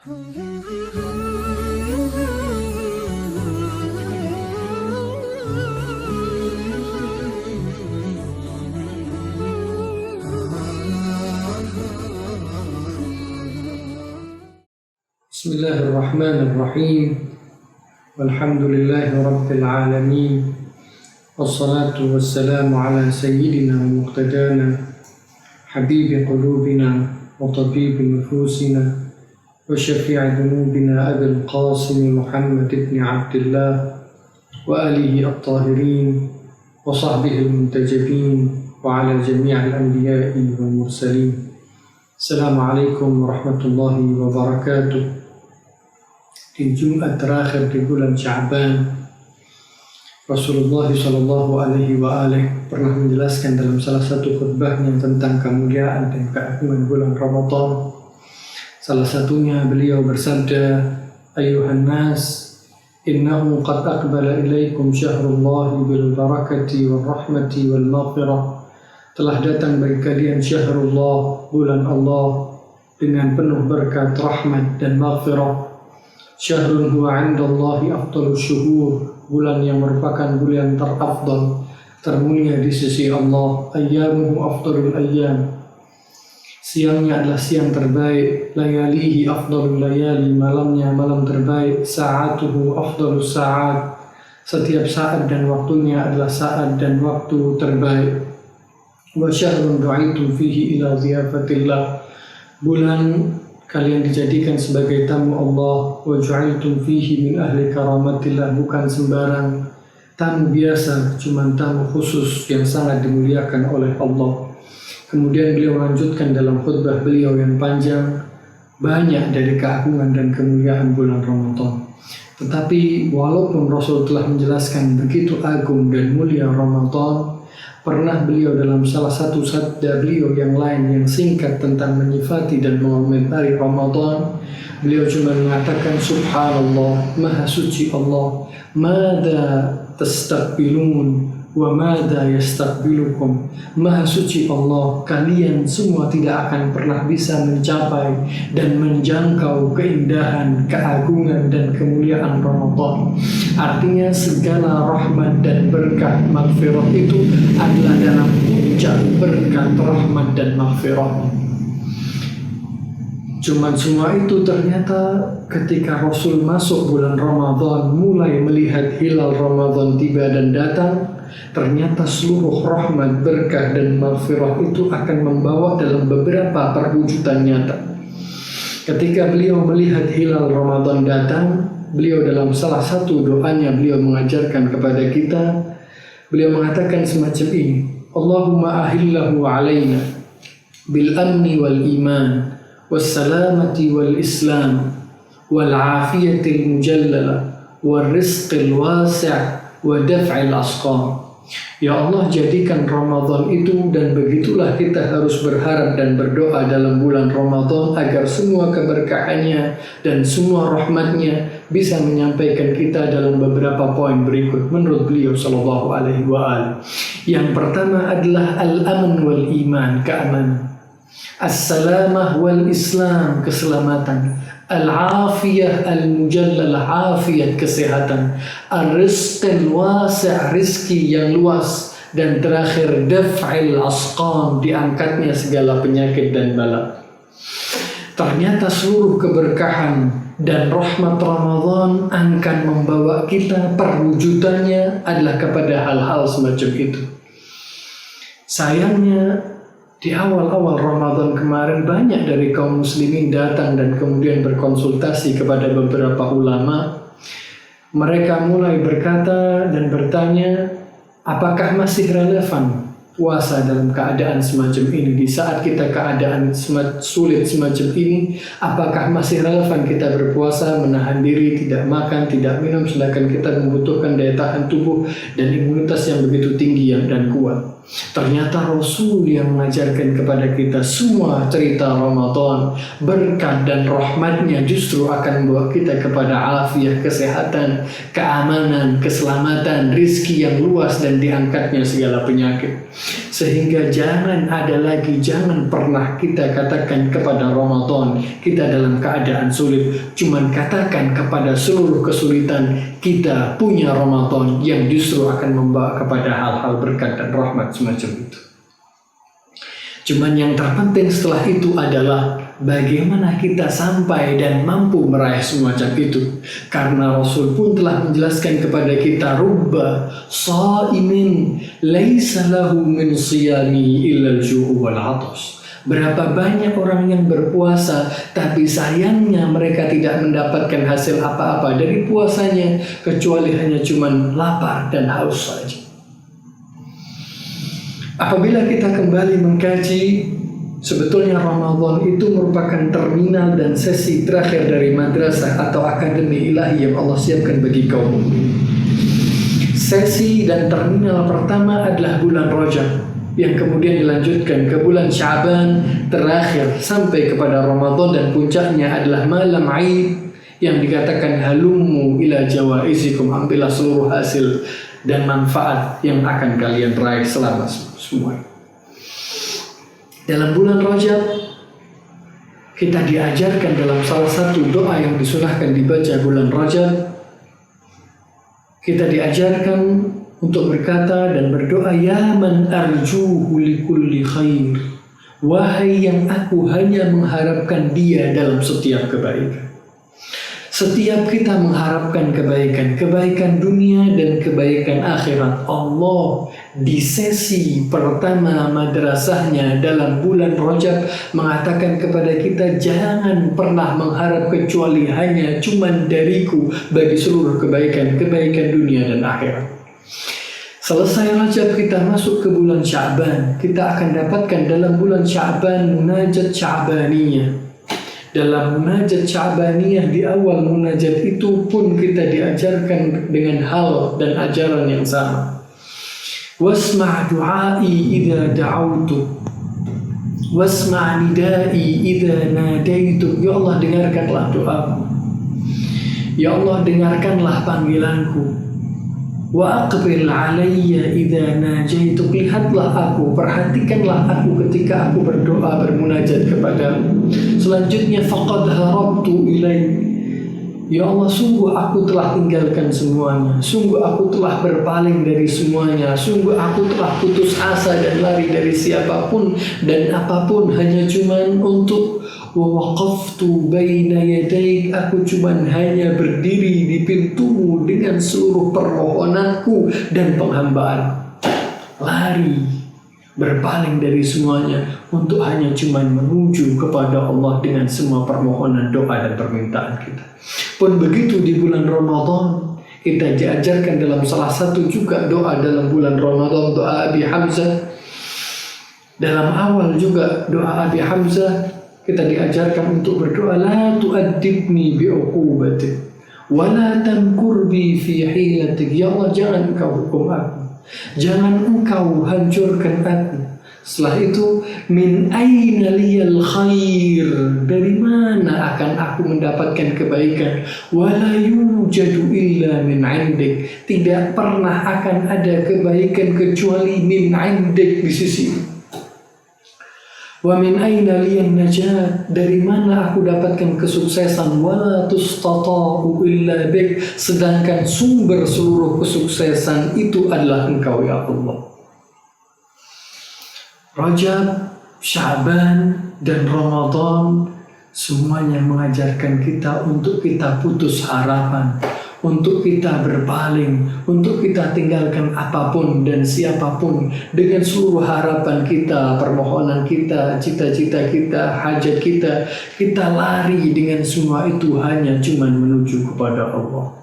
Bismillahirrahmanirrahim. Walhamdulillahi rabbil alamin. Wassalatu wassalamu ala sayyidina wa muqtadana habibi qulubina wa tabibi nufusina wa syafi'i dhunubina Abil Qasim Muhammad ibn Abdullah wa alihi at-tahirin wa sahbihi al-muntajabin wa ala jami'il anbiya'i wal mursalin. Assalamualaikum warahmatullahi wabarakatuh. Di Jumat terakhir di bulan Sya'ban, Rasulullah SAW pernah menjelaskan dalam salah satu khutbahnya tentang kemuliaan dan keagungan bulan Ramadan. Salah satunya beliau bersabda, Ayuhan nas, innahu qad aqbala ilaikum syahrullahi bil barakati wal rahmati wal maghfirah. Telah datang bagi kalian syahrullah, bulan Allah, dengan penuh berkat, rahmat dan maghfirah. Syahrun huwa 'indallahi afdalus syuhur, bulan yang merupakan bulan terafdal, termulia di sisi Allah. Ayyamuhu afdalul ayyam, siangnya adalah siang terbaik. Layalihi afdalul layali, malamnya malam terbaik. Sa'atuhu afdalus sa'at, setiap saat dan waktunya adalah saat dan waktu terbaik. Wa syahrun du'itum fihi ila ziyafatillah, bulan kalian dijadikan sebagai tamu Allah. Wa ju'iltum fihi min ahli karamatillah, bukan sembarang tamu biasa, cuma tamu khusus yang sangat dimuliakan oleh Allah. Kemudian beliau melanjutkan dalam khutbah beliau yang panjang banyak dari keagungan dan kemuliaan bulan Ramadan. Tetapi walaupun Rasul telah menjelaskan begitu agung dan mulia Ramadan, pernah beliau dalam salah satu sabda beliau yang lain yang singkat tentang menyifati dan mengomentari Ramadan, beliau cuma mengatakan Subhanallah, Maha Suci Allah, Mada tastaqbilun wa mada yastaqbilukum. Maha Suci Allah, kalian semua tidak akan pernah bisa mencapai dan menjangkau keindahan, keagungan dan kemuliaan Ramadan. Artinya segala rahmat dan berkah maghfirah itu adalah dalam puncak berkat rahmat dan maghfirah. Cuman semua itu ternyata ketika Rasul masuk bulan Ramadan, mulai melihat hilal Ramadan tiba dan datang, ternyata seluruh rahmat, berkah dan maghfirah itu akan membawa dalam beberapa perwujudan nyata. Ketika beliau melihat hilal Ramadan datang, beliau dalam salah satu doanya beliau mengajarkan kepada kita, beliau mengatakan semacam ini, Allahumma ahillahu alaina bil amni wal iman wassalamati wal islam wal afiyatil mujallala wal rizqil wasi' wa daf'il asqam. Ya Allah, jadikan Ramadan itu, dan begitulah kita harus berharap dan berdoa dalam bulan Ramadan agar semua keberkahannya dan semua rahmatnya bisa menyampaikan kita dalam beberapa poin berikut menurut beliau sallallahu alaihi wasallam. Yang pertama adalah al-aman wal iman, keamanan. As-salamah wal islam, keselamatan. Al-afiyah al-mujallalah, afiat, kesehatan. Ar-rizqil wasi', rizki yang luas. Dan terakhir daf'il asqam, diangkatnya segala penyakit dan bala. Ternyata seluruh keberkahan dan rahmat Ramadan akan membawa kita, perwujudannya adalah kepada hal-hal semacam itu. Sayangnya di awal-awal Ramadan kemarin banyak dari kaum muslimin datang dan kemudian berkonsultasi kepada beberapa ulama. Mereka mulai berkata dan bertanya, apakah masih relevan puasa dalam keadaan semacam ini? Di saat kita keadaan sulit semacam ini, apakah masih relevan kita berpuasa, menahan diri, tidak makan, tidak minum, sedangkan kita membutuhkan daya tahan tubuh dan imunitas yang begitu tinggi dan kuat? Ternyata Rasul yang mengajarkan kepada kita semua cerita Ramadan, berkat dan rahmatnya justru akan membawa kita kepada afiat, kesehatan, keamanan, keselamatan, rizki yang luas dan diangkatnya segala penyakit. Sehingga jangan pernah kita katakan kepada Ramadan kita dalam keadaan sulit. Cuman katakan kepada seluruh kesulitan kita punya Ramadan yang justru akan membawa kepada hal-hal berkat dan rahmat semacam itu. Cuman yang terpenting setelah itu adalah bagaimana kita sampai dan mampu meraih semacam itu. Karena Rasul pun telah menjelaskan kepada kita, rubba shaimin laisa lahu min siyami illa al-ju' wal 'atash. Berapa banyak orang yang berpuasa, tapi sayangnya mereka tidak mendapatkan hasil apa-apa dari puasanya, kecuali hanya cuman lapar dan haus saja. Apabila kita kembali mengkaji, sebetulnya Ramadan itu merupakan terminal dan sesi terakhir dari madrasah atau akademi ilahi yang Allah siapkan bagi kaum mukminin. Sesi dan terminal pertama adalah bulan Rajab, yang kemudian dilanjutkan ke bulan Sya'ban terakhir sampai kepada Ramadan, dan puncaknya adalah malam Aid yang dikatakan halummu ila jawaizikum, ambillah seluruh hasil dan manfaat yang akan kalian raih selama semua. Dalam bulan Rajab kita diajarkan dalam salah satu doa yang disunahkan dibaca bulan Rajab, kita diajarkan untuk berkata dan berdoa, ya man arjuhu likulli khair, wahai yang aku hanya mengharapkan dia dalam setiap kebaikan. Setiap kita mengharapkan kebaikan dunia dan kebaikan akhirat. Allah di sesi pertama madrasahnya dalam bulan Rajab mengatakan kepada kita, jangan pernah mengharap kecuali hanya cuman dariku bagi seluruh kebaikan dunia dan akhirat. Selesai Rajab kita masuk ke bulan Sya'ban. Kita akan dapatkan dalam bulan Sya'ban munajat Sya'baniyah. Dalam munajat Sya'baniyah, di awal munajat itu pun kita diajarkan dengan hal dan ajaran yang sama. Wasma' du'ai idza da'autu, wasma' nidai idza nadaitu. Ya Allah, dengarkanlah doaku. Ya Allah, dengarkanlah panggilanku. Wa aqbil alayya idza najaitu, lihatlah aku, perhatikanlah aku ketika aku berdoa bermunajat kepadamu. Selanjutnya faqad harabtu ilaik, ya Allah, sungguh aku telah tinggalkan semuanya, sungguh aku telah berpaling dari semuanya, sungguh aku telah putus asa dan lari dari siapapun dan apapun, hanya cuman untuk waqaftu baina yadaik, aku cuman hanya berdiri di pintumu dengan seluruh permohonanku dan penghambaan. Lari, berpaling dari semuanya untuk hanya cuman menuju kepada Allah dengan semua permohonan, doa dan permintaan kita. Pun begitu di bulan Ramadan, kita diajarkan dalam salah satu juga doa dalam bulan Ramadan, doa Abi Hamzah. Dalam awal juga doa Abi Hamzah kita diajarkan untuk berdoa, la tu'addibni bi'uqubatik wa la tamkur bi fi hilatik. Ya Allah, jangan engkau hukum aku, jangan engkau hancurkan aku. Setelah itu, min aina liyal khair, dari mana akan aku mendapatkan kebaikan? Wala yujadu illa min indik, tidak pernah akan ada kebaikan kecuali min indik, di sisimu. Wa min aina liyan najat, dari mana aku dapatkan kesuksesan? Wala tustata'u illa bik, sedangkan sumber seluruh kesuksesan itu adalah engkau ya Allah. Rajab, Sya'ban dan Ramadan semuanya mengajarkan kita untuk kita putus harapan, untuk kita berpaling, untuk kita tinggalkan apapun dan siapapun dengan seluruh harapan kita, permohonan kita, cita-cita kita, hajat kita. Kita lari dengan semua itu hanya cuman menuju kepada Allah.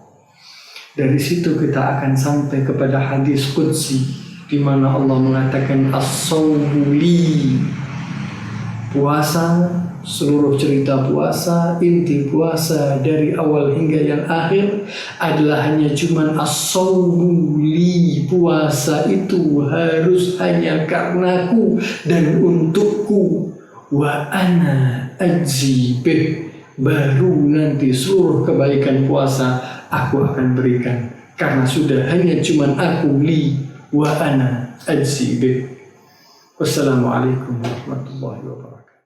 Dari situ kita akan sampai kepada hadis qudsi di mana Allah mengatakan as-sawmu li, puasa seluruh cerita puasa, inti puasa dari awal hingga yang akhir adalah hanya cuman as-shaumu li, puasa itu harus hanya karenaku dan untukku, wa ana ajzi bih, baru nanti seluruh kebaikan puasa aku akan berikan karena sudah hanya cuman aku, li wa ana ajzi bih. Wassalamualaikum warahmatullahi wabarakatuh.